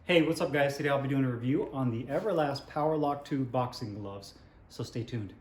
Hey, what's up guys? Today I'll be doing a review on the Everlast Powerlock 2 boxing gloves, so stay tuned.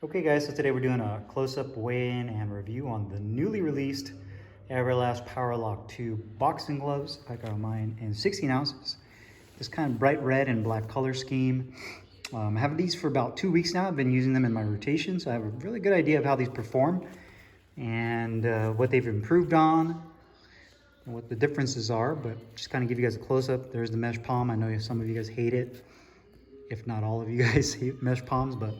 Okay guys, so today we're doing a close-up weigh-in and review on the newly released Everlast Powerlock 2 boxing gloves. I got mine in 16 ounces. This kind of bright red and black color scheme. I have these for about 2 weeks now. I've been using them in my rotation, so I have a really good idea of how these perform and what they've improved on and what the differences are, but just kind of give you guys a close-up. There's the mesh palm. I know some of you guys hate it, if not all of you guys hate mesh palms, but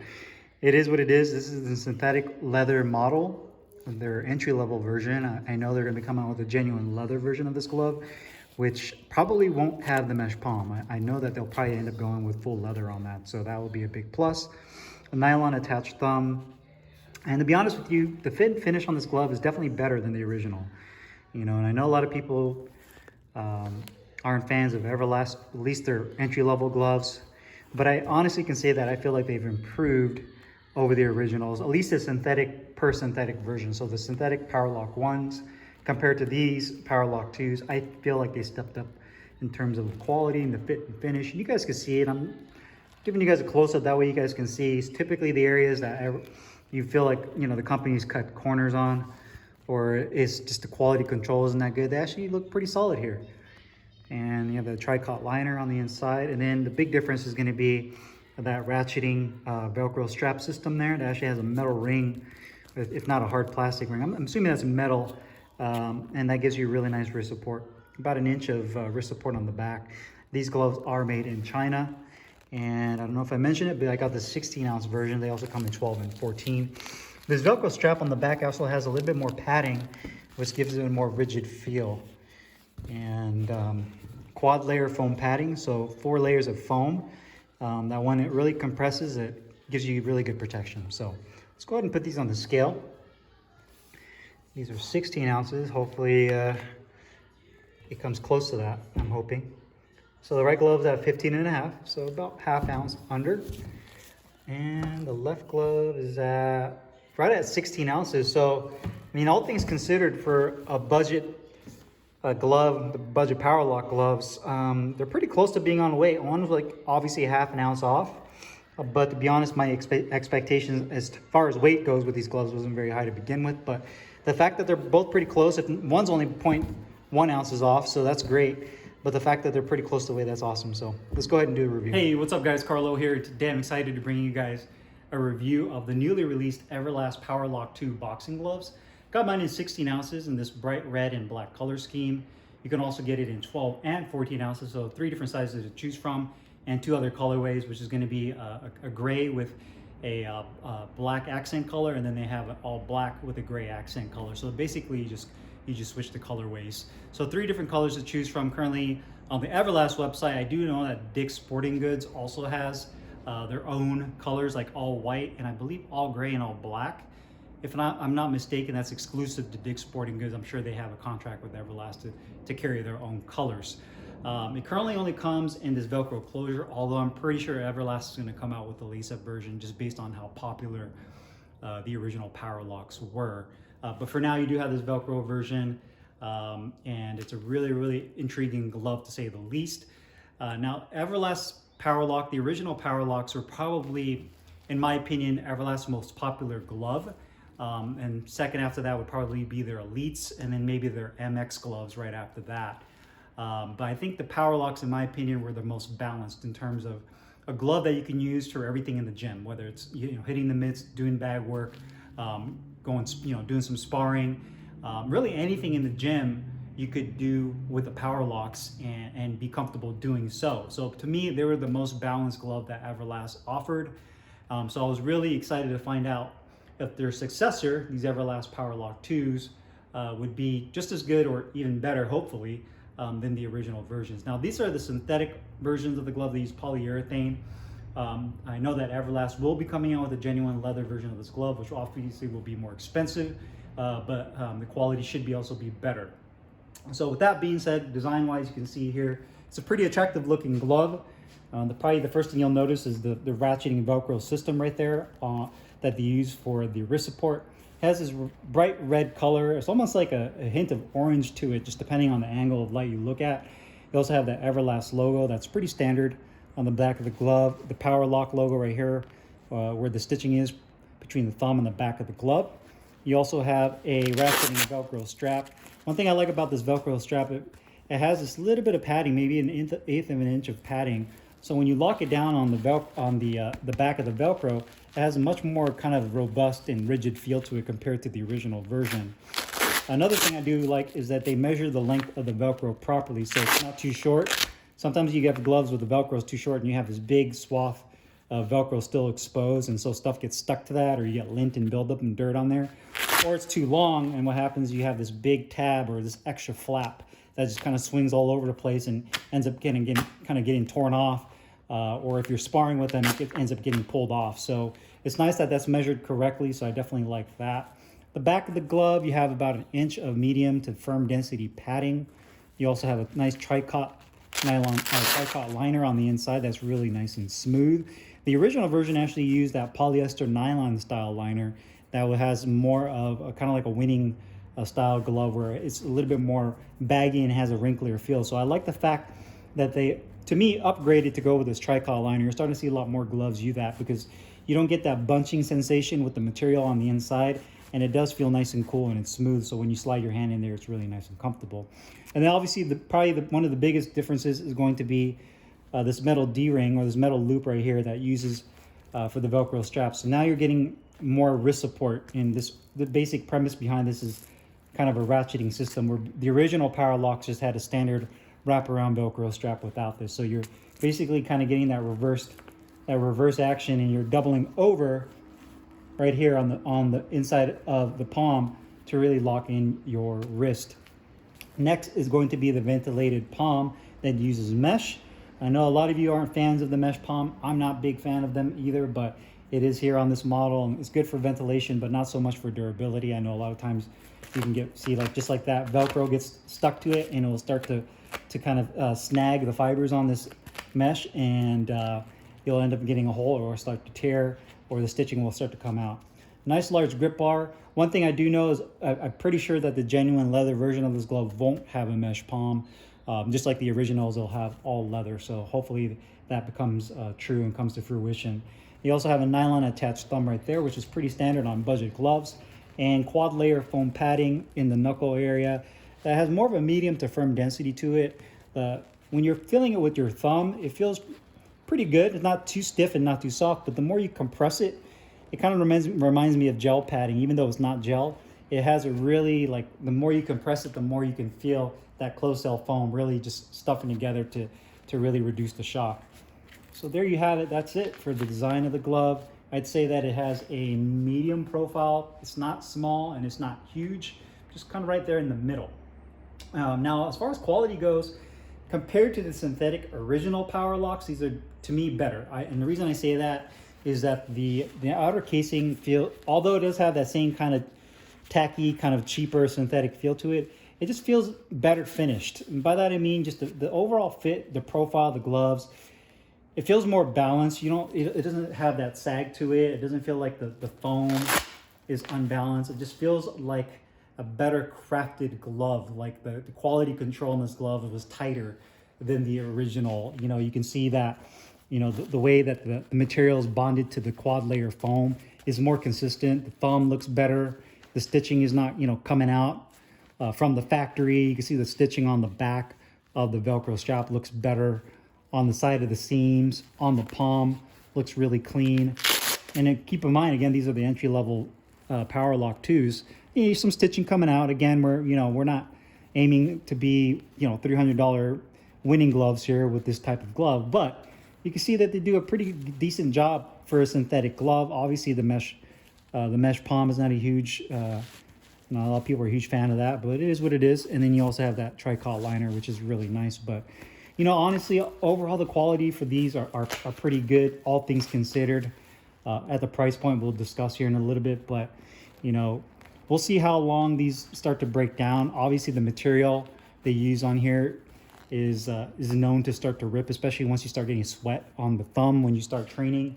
it is what it is. This is the synthetic leather model, their entry-level version. I know they're going to come out with a genuine leather version of this glove, which probably won't have the mesh palm. I know that they'll probably end up going with full leather on that, so that will be a big plus. A nylon attached thumb. And to be honest with you, the fit and finish on this glove is definitely better than the original. You know, and I know a lot of people aren't fans of Everlast, at least their entry-level gloves, but I honestly can say that I feel like they've improved over the originals, at least the synthetic version. So the synthetic Powerlock 1s compared to these Powerlock 2s, I feel like they stepped up in terms of quality and the fit and finish. And you guys can see it. I'm giving you guys a close-up, that way you guys can see. It's typically the areas that you feel like, you know, the company's cut corners on, or it's just the quality control isn't that good. They actually look pretty solid here. And you have the tricot liner on the inside. And then the big difference is going to be that ratcheting Velcro strap system there. It actually has a metal ring, if not a hard plastic ring. I'm assuming that's metal, and that gives you really nice wrist support. About an inch of wrist support on the back. These gloves are made in China, and I don't know if I mentioned it, but I got the 16-ounce version. They also come in 12 and 14. This Velcro strap on the back also has a little bit more padding, which gives it a more rigid feel. And quad layer foam padding, so 4 layers of foam. That when it really compresses, it gives you really good protection. So let's go ahead and put these on the scale. These are 16 ounces. Hopefully it comes close to that, I'm hoping. So the right glove's at 15.5, so about ½ ounce under. And the left glove is right at 16 ounces. So, I mean, all things considered, for a budget glove, the budget Powerlock gloves, they're pretty close to being on weight. One was like obviously ½ ounce off, but to be honest, my expectations as far as weight goes with these gloves wasn't very high to begin with. But the fact that they're both pretty close, if one's only 0.1 ounces off, so that's great. But the fact that they're pretty close to weight, that's awesome. So let's go ahead and do a review. Hey, what's up guys? Carlo here. Today I'm excited to bring you guys a review of the newly released Everlast Powerlock 2 boxing gloves. Got mine in 16 ounces in this bright red and black color scheme. You can also get it in 12 and 14 ounces, so 3 different sizes to choose from, and 2 other colorways, which is going to be a gray with a black accent color, and then they have all black with a gray accent color. So basically you just switch the colorways. So 3 different colors to choose from. Currently on the Everlast website, I do know that Dick's Sporting Goods also has their own colors, like all white and I believe all gray and all black. If I'm not mistaken, that's exclusive to Dick's Sporting Goods. I'm sure they have a contract with Everlast to carry their own colors. It currently only comes in this Velcro closure, although I'm pretty sure Everlast is going to come out with the lace-up version just based on how popular the original Powerlocks were. But for now, you do have this Velcro version, and it's a really, really intriguing glove to say the least. Now, Everlast Powerlock, the original Powerlocks were probably, in my opinion, Everlast's most popular glove. And second after that would probably be their Elites, and then maybe their MX gloves right after that. But I think the Powerlocks, in my opinion, were the most balanced in terms of a glove that you can use for everything in the gym, whether it's, you know, hitting the mitts, doing bag work, doing some sparring, really anything in the gym you could do with the Powerlocks and be comfortable doing so. So to me, they were the most balanced glove that Everlast offered. So I was really excited to find out if their successor, these Everlast Powerlock 2s, would be just as good or even better, hopefully, than the original versions. Now, these are the synthetic versions of the glove. They use polyurethane. I know that Everlast will be coming out with a genuine leather version of this glove, which obviously will be more expensive, but the quality should be also be better. So with that being said, design-wise, you can see here, it's a pretty attractive looking glove. Probably the first thing you'll notice is the ratcheting Velcro system right there that they use for the wrist support. It has this bright red color. It's almost like a hint of orange to it, just depending on the angle of light you look at. You also have the Everlast logo that's pretty standard on the back of the glove. The POWERLOCK logo right here, where the stitching is between the thumb and the back of the glove. You also have a ratcheting Velcro strap. One thing I like about this Velcro strap, it has this little bit of padding, maybe an eighth of an inch of padding. So when you lock it down on the back of the Velcro, it has a much more kind of robust and rigid feel to it compared to the original version. Another thing I do like is that they measure the length of the Velcro properly, so it's not too short. Sometimes you get gloves with the Velcro is too short and you have this big swath of Velcro still exposed, and so stuff gets stuck to that, or you get lint and buildup and dirt on there. Or it's too long, and what happens, you have this big tab or this extra flap that just kind of swings all over the place and ends up getting torn off. Or if you're sparring with them, it ends up getting pulled off. So it's nice that that's measured correctly, so I definitely like that. The back of the glove, you have about an inch of medium to firm density padding. You also have a nice tricot liner on the inside that's really nice and smooth. The original version actually used that polyester nylon style liner that has more of a kind of like a winning style glove, where it's a little bit more baggy and has a wrinklier feel. So I like the fact that they, to me, upgraded to go with this tricot liner. You're starting to see a lot more gloves use that, because you don't get that bunching sensation with the material on the inside, and it does feel nice and cool and it's smooth. So when you slide your hand in there, it's really nice and comfortable. And then obviously one of the biggest differences is going to be this metal D-ring, or this metal loop right here that uses for the Velcro strap. So now you're getting more wrist support, and the basic premise behind this is kind of a ratcheting system, where the original POWERLOCKS just had a standard wraparound Velcro strap without this. So you're basically kind of getting that reverse action, and you're doubling over right here on the inside of the palm to really lock in your wrist. Next is going to be the ventilated palm that uses mesh. I know a lot of you aren't fans of the mesh palm. I'm not a big fan of them either, but it is here on this model, and it's good for ventilation, but not so much for durability. I know a lot of times you can see just like that, Velcro gets stuck to it, and it will start to kind of snag the fibers on this mesh, and you'll end up getting a hole, or start to tear, or the stitching will start to come out. Nice large grip bar. One thing I do know is I'm pretty sure that the genuine leather version of this glove won't have a mesh palm. Just like the originals, they'll have all leather. So hopefully that becomes true and comes to fruition. You also have a nylon attached thumb right there, which is pretty standard on budget gloves, and quad layer foam padding in the knuckle area that has more of a medium to firm density to it. When you're feeling it with your thumb, it feels pretty good. It's not too stiff and not too soft, but the more you compress it, it kind of reminds me of gel padding. Even though it's not gel, it has a really, the more you compress it, the more you can feel that closed cell foam really just stuffing together to really reduce the shock. So there you have it. That's it for the design of the glove. I'd say that it has a medium profile. It's not small and it's not huge, just kind of right there in the middle. Now, as far as quality goes, compared to the synthetic original POWERLOCKS, these are, to me, better. And the reason I say that is that the outer casing although it does have that same kind of tacky, kind of cheaper synthetic feel to it, it just feels better finished. And by that I mean just the overall fit, the profile, the gloves, it feels more balanced. It doesn't have that sag to it. It doesn't feel like the foam is unbalanced. It just feels like a better crafted glove. Like the quality control in this glove was tighter than the original. You can see that, the way that the material is bonded to the quad layer foam is more consistent. The thumb looks better. The stitching is not, coming out from the factory. You can see the stitching on the back of the Velcro strap looks better. On the side of the seams, on the palm, looks really clean. And then keep in mind, again, these are the entry-level POWERLOCK 2s. Some stitching coming out. Again, we're not aiming to be, $300 winning gloves here with this type of glove, but you can see that they do a pretty decent job for a synthetic glove. Obviously, the mesh palm is not a huge, not a lot of people are a huge fan of that, but it is what it is. And then you also have that tricot liner, which is really nice. But You know, honestly, overall the quality for these are pretty good, all things considered. At the price point we'll discuss here in a little bit, but you know, we'll see how long these start to break down. Obviously the material they use on here is known to start to rip, especially once you start getting sweat on the thumb when you start training.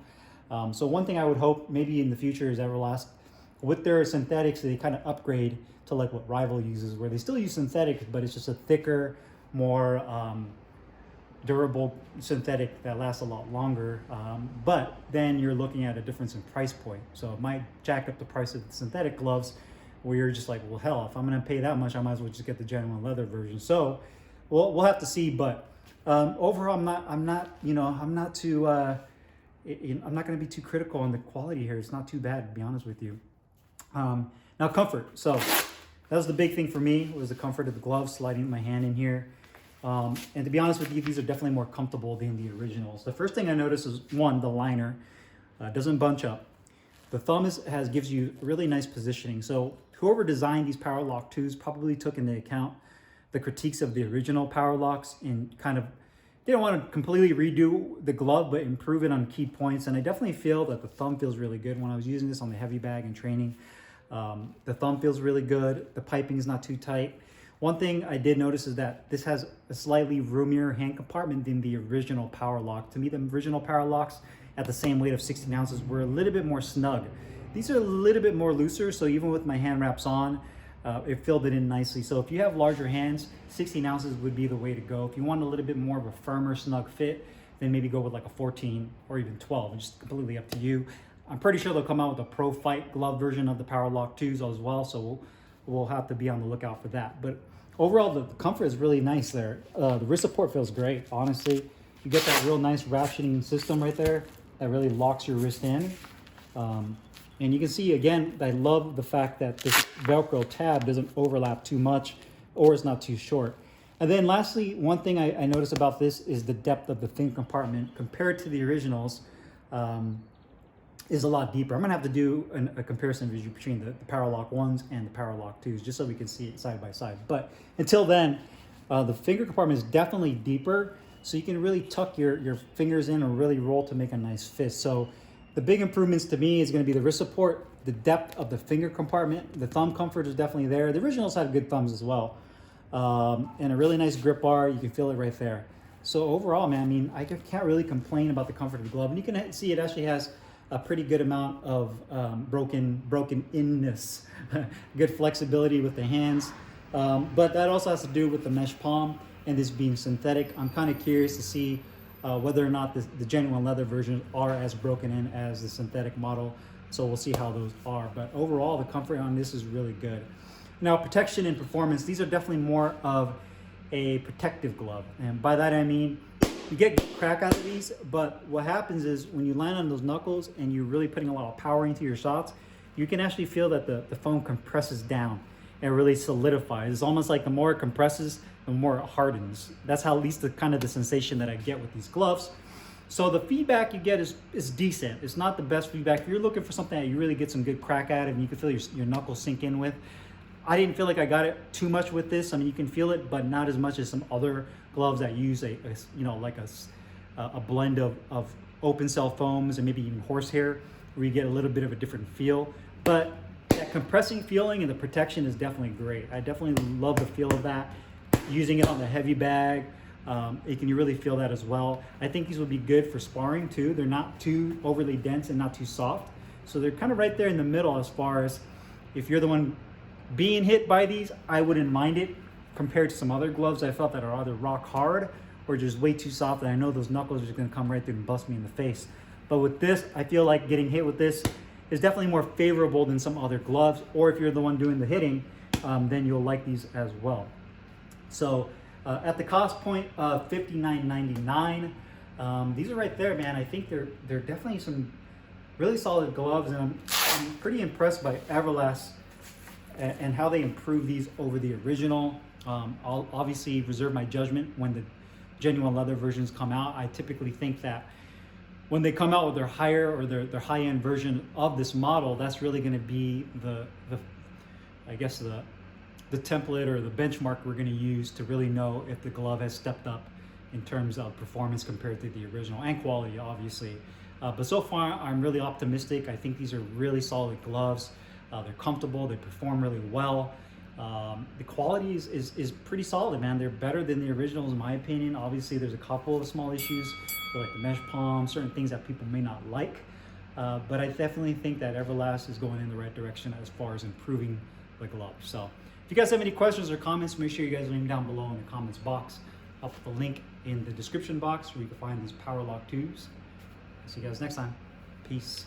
So one thing I would hope maybe in the future is Everlast, with their synthetics, they kind of upgrade to like what Rival uses, where they still use synthetics, but it's just a thicker, more durable synthetic that lasts a lot longer. But then you're looking at a difference in price point. So it might jack up the price of the synthetic gloves, where you're just like, well, hell, if I'm gonna pay that much, I might as well just get the genuine leather version. So we'll have to see. But overall, I'm not gonna be too critical on the quality here. It's not too bad, to be honest with you. Now comfort. So that was the big thing for me, was the comfort of the gloves, sliding my hand in here. And to be honest with you, these are definitely more comfortable than the originals. The first thing I noticed is, one, the liner doesn't bunch up. The thumb gives you really nice positioning. So whoever designed these POWERLOCK 2s probably took into account the critiques of the original POWERLOCKs and kind of didn't want to completely redo the glove, but improve it on key points. And I definitely feel that the thumb feels really good. When I was using this on the heavy bag and training, the thumb feels really good. The piping is not too tight. One thing I did notice is that this has a slightly roomier hand compartment than the original POWERLOCK. To me, the original POWERLOCKs at the same weight of 16 ounces were a little bit more snug. These are a little bit more looser, so even with my hand wraps on, it filled it in nicely. So if you have larger hands, 16 ounces would be the way to go. If you want a little bit more of a firmer, snug fit, then maybe go with like a 14 or even 12. It's just completely up to you. I'm pretty sure they'll come out with a Pro Fight glove version of the POWERLOCK 2s as well, so we'll have to be on the lookout for that. But overall, the comfort is really nice there. The wrist support feels great, honestly. You get that real nice ratcheting system right there that really locks your wrist in. And you can see, again, I love the fact that this Velcro tab doesn't overlap too much, or it's not too short. And then lastly, one thing I noticed about this is the depth of the finger compartment compared to the originals is a lot deeper. I'm gonna have to do a comparison video between the POWERLOCK 1s and the POWERLOCK 2s, just so we can see it side by side. But until then, the finger compartment is definitely deeper, so you can really tuck your fingers in and really roll to make a nice fist. So the big improvements to me is gonna be the wrist support, the depth of the finger compartment. The thumb comfort is definitely there. The originals had good thumbs as well. And a really nice grip bar. You can feel it right there. So overall, man, I mean, I can't really complain about the comfort of the glove. And you can see it actually has a pretty good amount of broken inness, good flexibility with the hands. But that also has to do with the mesh palm and this being synthetic. I'm kind of curious to see whether or not the genuine leather versions are as broken in as the synthetic model. So we'll see how those are. But overall, the comfort on this is really good. Now, protection and performance, these are definitely more of a protective glove. And by that I mean, you get crack out of these, but what happens is when you land on those knuckles and you're really putting a lot of power into your shots, you can actually feel that the foam compresses down and really solidifies. It's almost like the more it compresses, the more it hardens. That's how, at least the kind of the sensation that I get with these gloves. So the feedback you get is decent. It's not the best feedback. If you're looking for something that you really get some good crack out of and you can feel your knuckles sink in with, I didn't feel like I got it too much with this. I mean, you can feel it, but not as much as some other gloves that use a blend of open cell foams and maybe even horsehair, where you get a little bit of a different feel. But that compressing feeling and the protection is definitely great. I definitely love the feel of that. Using it on the heavy bag, you can really feel that as well. I think these would be good for sparring too. They're not too overly dense and not too soft. So they're kind of right there in the middle as far as if you're the one being hit by these, I wouldn't mind it compared to some other gloves I felt that are either rock hard or just way too soft, and I know those knuckles are just gonna come right through and bust me in the face. But with this, I feel like getting hit with this is definitely more favorable than some other gloves, or if you're the one doing the hitting, then you'll like these as well. So at the cost point of $59.99, these are right there, man. I think they're definitely some really solid gloves, and I'm pretty impressed by Everlast and how they improve these over the original. I'll obviously reserve my judgment when the genuine leather versions come out. I typically think that when they come out with their higher or their high-end version of this model, that's really going to be the template or the benchmark we're going to use to really know if the glove has stepped up in terms of performance compared to the original, and quality, obviously. But so far, I'm really optimistic. I think these are really solid gloves. They're comfortable, they perform really well. The quality is pretty solid, man. They're better than the originals in my opinion. Obviously, there's a couple of small issues with like the mesh palm, certain things that people may not like. But I definitely think that Everlast is going in the right direction as far as improving the glove. So if you guys have any questions or comments, make sure you guys leave them down below in the comments box. I'll put the link in the description box where you can find these POWERLOCK tubes. See you guys next time. Peace.